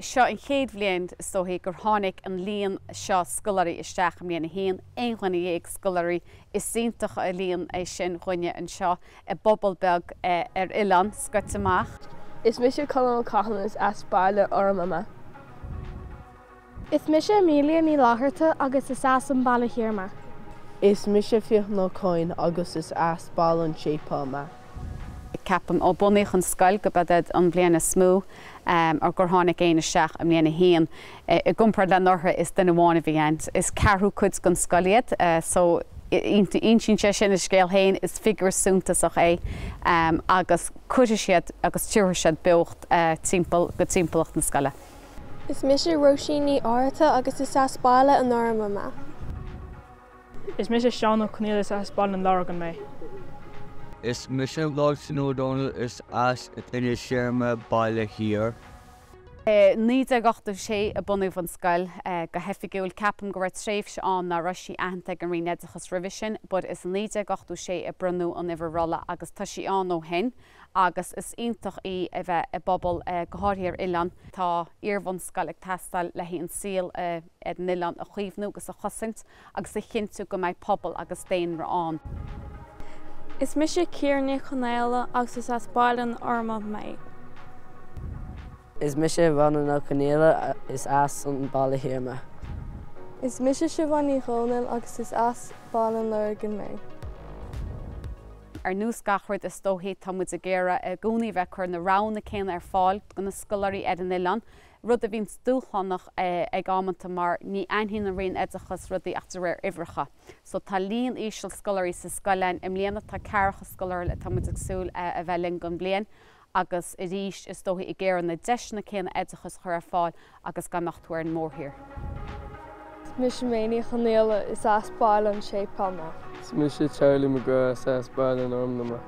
Seo an chéad bhliain stóthaí gur tháinig an líon seo scoileirí isteach am líana haon aonhaine dhéag scoileirí is síntach a líon é sin chuine an seo a bobbal beag ar Ilan scoit amach. Is mis colin canas as baile ormama. Is mis mília ní láthirta agus is as an bailla hiarma. Is mis fioch nó coin agus is as ball an sépáma. Ceapam ó bunaíoch an scoil go bad an bhliana smú ar gur tháinig éana seach am líana haon. I gcumpar le northa is den bháinna bhíant. Is ceathrú cuid gon scoiliad, so insin sin is scéal hain is figur súntasach é agus chuide siad agus tíir siad beocht timppel go timppelacht na scoile. Is mis roisíní áirita agus is as baile an ormama. Is mis seán ó chunéal is as bail an lágan mé. Is mis lásin O'Donnell is as in séirme baile hir. Ní a gachta sé a bunú an scoil go hefigiúil ceapam go raibh tréimh se an na roisí aanta an rí nedachas revision, bud is ní a gachtú sé a brunú an ihar rolla agus tá sí an ó hen, agus is ionintach í a bheith a bobbal gothíir Ilan tá iarmhain scoil ag teastal le hí an síl an Ilan a chuomhnú agus a chosaint agus a chinú go mbeidh pobl agus déanra an. Is mis céarne chunéile agus is as bail an orma mé. Is mis bhana na chunéile is as an bailla hiarma. Is mis bhaní chónil agus is as bail an lágan mé. Ar nús gachhuiid is tóthaí tá muid a ggéire a gcónaí bheith chur na rana céanna ar fáil go na scoileirí an Ilan, rud a bhín stúlchánach ag ámanta mar ní aithnín na rion éidechas rudaí achtar réir ihreacha. So tá líon íseal scoileirí sa scoilein im líana tá cearacha scoileir le tá muid agsúil a bheith gon blian, agus i ríis is tóthaí i ggéire na deisna céanna éidechas chur ar fáil agus gan nachtúir an mór hir. Mis méí chunéile is as bail an sépáma. Is mis Charlie McGrath is as bail an ormama.